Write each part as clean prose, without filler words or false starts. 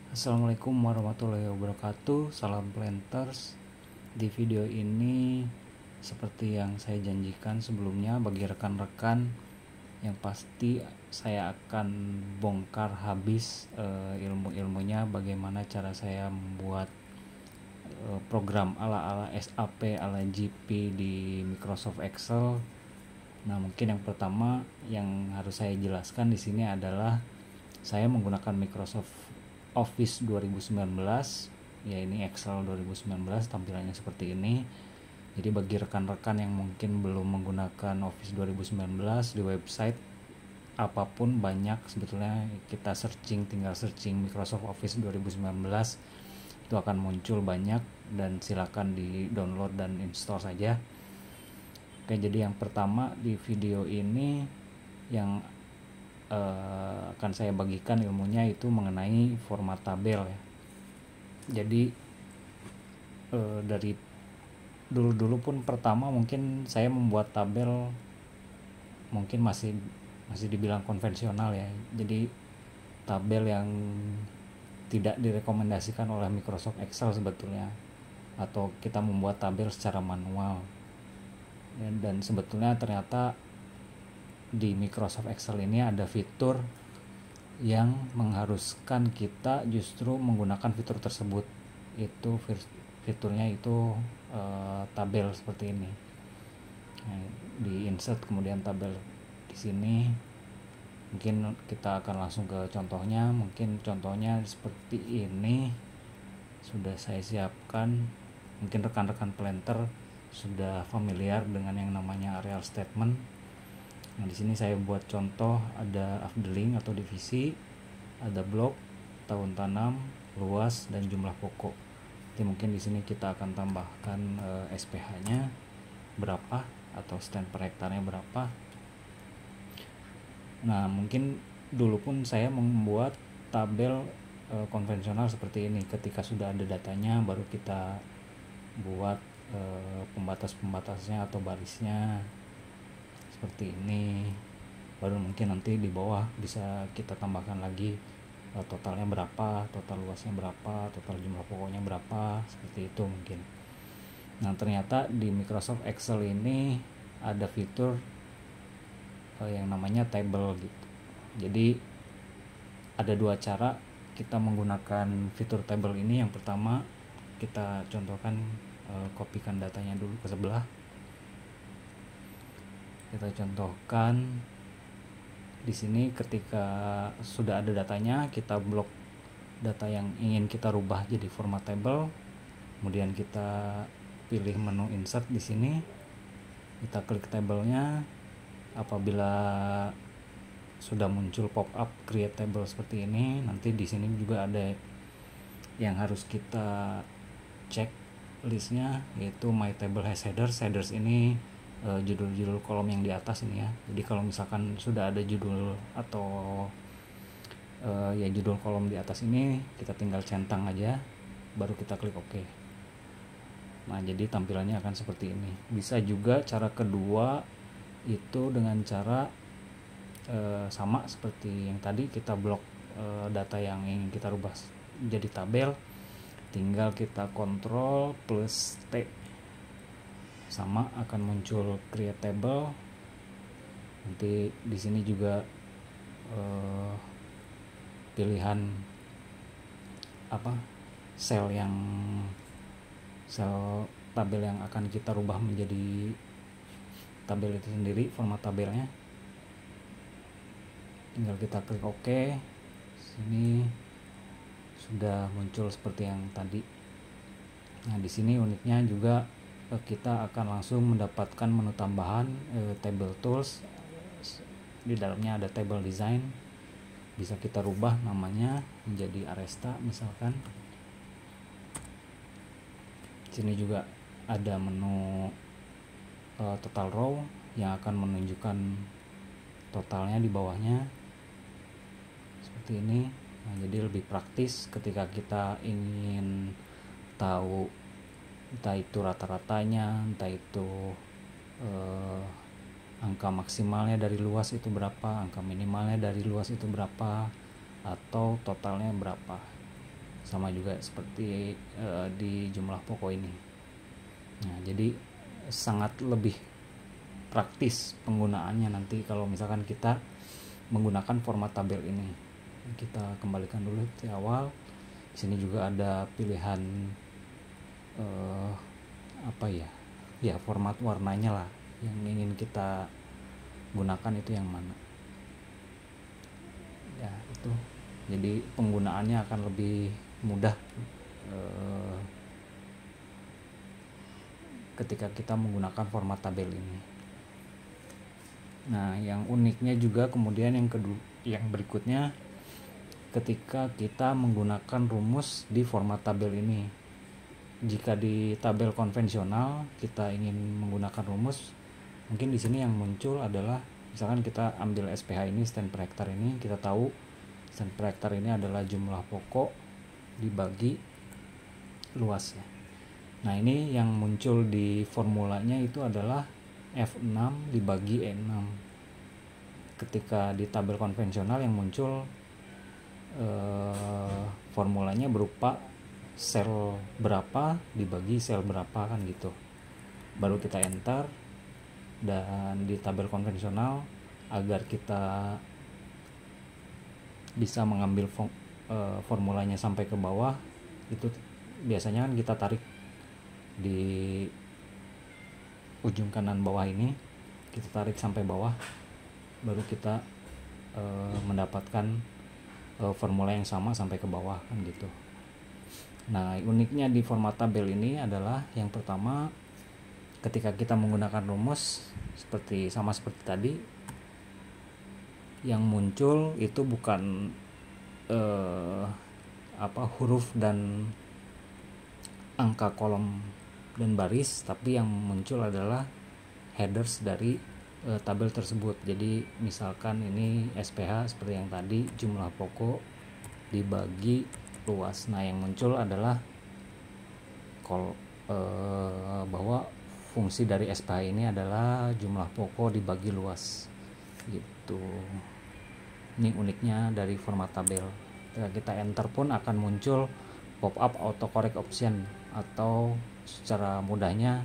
Assalamualaikum warahmatullahi wabarakatuh. Salam planters. Di video ini seperti yang saya janjikan sebelumnya, bagi rekan-rekan yang pasti saya akan bongkar habis ilmu-ilmunya bagaimana cara saya membuat program ala-ala SAP ala GP di Microsoft Excel. Nah, mungkin yang pertama yang harus saya jelaskan di sini adalah saya menggunakan Microsoft Office 2019, ya ini Excel 2019 tampilannya seperti ini. Jadi bagi rekan-rekan yang mungkin belum menggunakan Office 2019, di website apapun banyak sebetulnya, kita tinggal searching Microsoft Office 2019 itu akan muncul banyak, dan silakan di download dan install saja. Oke, jadi yang pertama di video ini yang akan saya bagikan ilmunya itu mengenai format tabel ya. Jadi dari dulu pun pertama mungkin saya membuat tabel mungkin masih dibilang konvensional ya. Jadi tabel yang tidak direkomendasikan oleh Microsoft Excel sebetulnya, atau kita membuat tabel secara manual. Dan sebetulnya ternyata di Microsoft Excel ini ada fitur yang mengharuskan kita justru menggunakan fitur tersebut. Itu fiturnya itu tabel seperti ini. Nah, di insert kemudian tabel di sini. Mungkin kita akan langsung ke contohnya. Mungkin contohnya seperti ini sudah saya siapkan. Mungkin rekan-rekan planter sudah familiar dengan yang namanya areal statement. Nah, di sini saya buat contoh, ada afdeling atau divisi, ada blok, tahun tanam, luas, dan jumlah pokok. Jadi mungkin di sini kita akan tambahkan SPH-nya berapa atau stand per hektarnya berapa. Nah, mungkin dulu pun saya membuat tabel konvensional seperti ini. Ketika sudah ada datanya, baru kita buat pembatas-pembatasnya atau barisnya seperti ini. Baru mungkin nanti di bawah bisa kita tambahkan lagi totalnya berapa, total luasnya berapa, total jumlah pokoknya berapa, seperti itu mungkin. Nah, ternyata di Microsoft Excel ini ada fitur yang namanya table gitu. Jadi ada dua cara kita menggunakan fitur table ini. Yang pertama, kita contohkan, kopikan datanya dulu ke sebelah. Kita contohkan di sini, ketika sudah ada datanya, kita blok data yang ingin kita rubah jadi format table. Kemudian kita pilih menu insert di sini. Kita klik tabelnya. Apabila sudah muncul pop up create table seperti ini, nanti di sini juga ada yang harus kita cek listnya, yaitu my table has headers. Headers ini judul-judul kolom yang di atas ini ya. Jadi kalau misalkan sudah ada judul atau ya judul kolom di atas ini, kita tinggal centang aja, baru kita klik OK. Nah, jadi tampilannya akan seperti ini. Bisa juga cara kedua itu dengan cara sama seperti yang tadi, kita blok data yang ingin kita rubah jadi tabel, tinggal kita Ctrl plus T, sama akan muncul create table. Nanti di sini juga pilihan sel tabel yang akan kita rubah menjadi tabel itu sendiri, format tabelnya. Tinggal kita klik OK. Sini sudah muncul seperti yang tadi. Nah, di sini uniknya juga kita akan langsung mendapatkan menu tambahan table tools. Di dalamnya ada table design, bisa kita rubah namanya menjadi Aresta misalkan. Sini juga ada menu total row yang akan menunjukkan totalnya di bawahnya seperti ini. Nah, jadi lebih praktis ketika kita ingin tahu entah itu rata-ratanya, entah itu angka maksimalnya dari luas itu berapa, angka minimalnya dari luas itu berapa, atau totalnya berapa. sama juga seperti di jumlah pokok ini. Nah, jadi sangat lebih praktis penggunaannya nanti kalau misalkan kita menggunakan format tabel ini. Kita kembalikan dulu di awal. Di sini juga ada pilihan format warnanya lah, yang ingin kita gunakan itu yang mana. Ya, itu. Jadi penggunaannya akan lebih mudah ketika kita menggunakan format tabel ini. Nah, yang uniknya juga kemudian yang berikutnya, ketika kita menggunakan rumus di format tabel ini. Jika di tabel konvensional kita ingin menggunakan rumus, mungkin di sini yang muncul adalah misalkan kita ambil SPH ini, stand per hektar ini, kita tahu stand per hektar ini adalah jumlah pokok dibagi luas ya. Nah, ini yang muncul di formulanya itu adalah F6 dibagi E6. Ketika di tabel konvensional yang muncul formulanya berupa sel berapa dibagi sel berapa kan gitu. Baru kita enter, dan di tabel konvensional agar kita bisa mengambil formulanya sampai ke bawah, itu biasanya kan kita tarik di ujung kanan bawah ini, kita tarik sampai bawah, baru kita mendapatkan formula yang sama sampai ke bawah kan gitu. Nah, uniknya di format tabel ini adalah yang pertama, ketika kita menggunakan rumus sama seperti tadi, yang muncul itu bukan huruf dan angka kolom dan baris, tapi yang muncul adalah headers dari tabel tersebut. Jadi misalkan ini SPH seperti yang tadi, jumlah pokok dibagi luas. Nah, yang muncul adalah bahwa fungsi dari SPH ini adalah jumlah pokok dibagi luas gitu. Ini uniknya dari format tabel. Ketika kita enter pun akan muncul pop up autocorrect option, atau secara mudahnya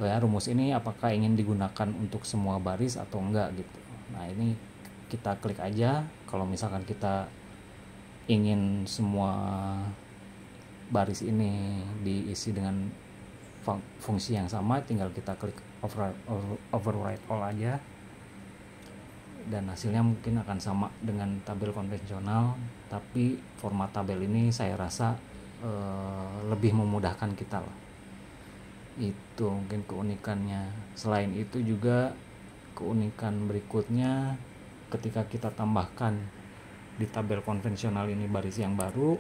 rumus ini apakah ingin digunakan untuk semua baris atau enggak gitu. Nah, ini kita klik aja. Kalau misalkan kita ingin semua baris ini diisi dengan fungsi yang sama, tinggal kita klik override all aja, dan hasilnya mungkin akan sama dengan tabel konvensional, tapi format tabel ini saya rasa lebih memudahkan kita lah. Itu mungkin keunikannya. Selain itu juga keunikan berikutnya, ketika kita tambahkan di tabel konvensional ini baris yang baru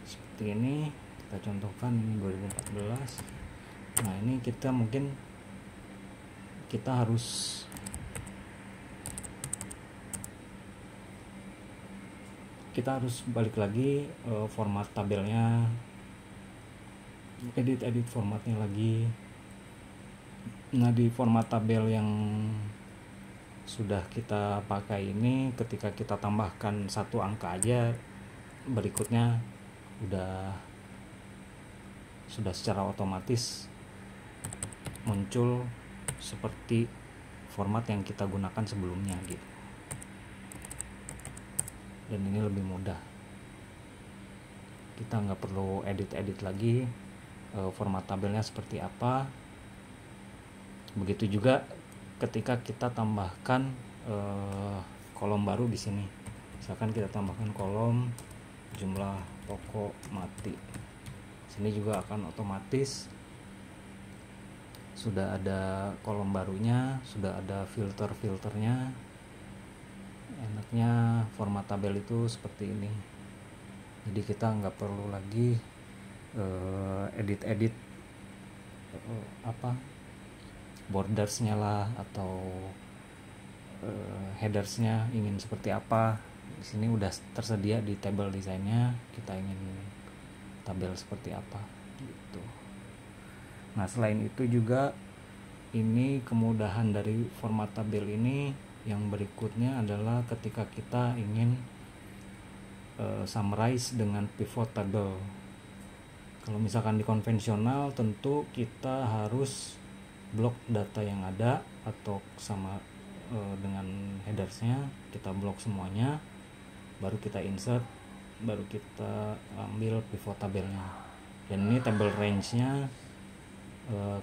seperti ini, kita contohkan ini 2014. Nah, ini kita harus balik lagi format tabelnya, edit formatnya lagi. Nah, di format tabel yang sudah kita pakai ini, ketika kita tambahkan satu angka aja, berikutnya sudah secara otomatis muncul seperti format yang kita gunakan sebelumnya gitu. Dan ini lebih mudah, kita nggak perlu edit lagi format tabelnya seperti apa. Begitu juga ketika kita tambahkan kolom baru di sini. Misalkan kita tambahkan kolom jumlah pokok mati, sini juga akan otomatis sudah ada kolom barunya, sudah ada filternya. Enaknya format tabel itu seperti ini, jadi kita nggak perlu lagi edit bordersnya lah, atau headersnya ingin seperti apa. Di sini udah tersedia di table desainnya, kita ingin tabel seperti apa gitu. Nah, selain itu juga ini kemudahan dari format tabel ini, yang berikutnya adalah ketika kita ingin summarize dengan pivot table. Kalau misalkan di konvensional tentu kita harus blok data yang ada atau sama dengan headersnya kita blok semuanya, baru kita insert, baru kita ambil pivot tabelnya. Dan ini table range-nya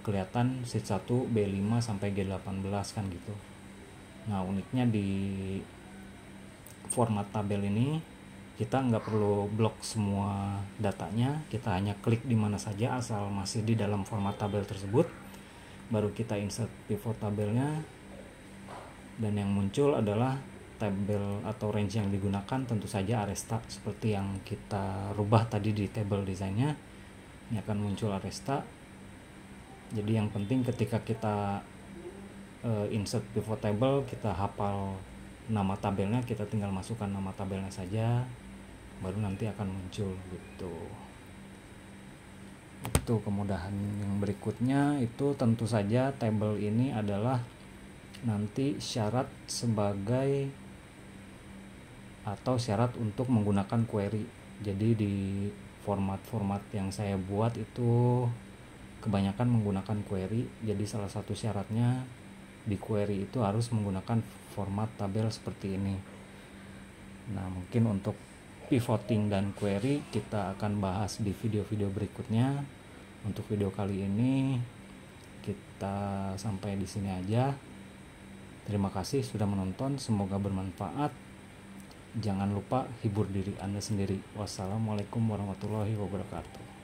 kelihatan sheet 1 B5 sampai G18 kan gitu. Nah, uniknya di format tabel ini kita nggak perlu blok semua datanya, kita hanya klik di mana saja asal masih di dalam format tabel tersebut, baru kita insert pivot tabelnya, dan yang muncul adalah tabel atau range yang digunakan tentu saja Aresta seperti yang kita rubah tadi di table desainnya. Ini akan muncul Aresta. Jadi yang penting ketika kita insert pivot table, kita hafal nama tabelnya, kita tinggal masukkan nama tabelnya saja, baru nanti akan muncul gitu. Itu kemudahan yang berikutnya. Itu tentu saja table ini adalah nanti syarat sebagai atau syarat untuk menggunakan query. Jadi di format-format yang saya buat itu kebanyakan menggunakan query. Jadi salah satu syaratnya di query itu harus menggunakan format tabel seperti ini. Nah, mungkin untuk pivoting dan query kita akan bahas di video-video berikutnya. Untuk video kali ini kita sampai di sini aja. Terima kasih sudah menonton, semoga bermanfaat. Jangan lupa hibur diri Anda sendiri. Wassalamualaikum warahmatullahi wabarakatuh.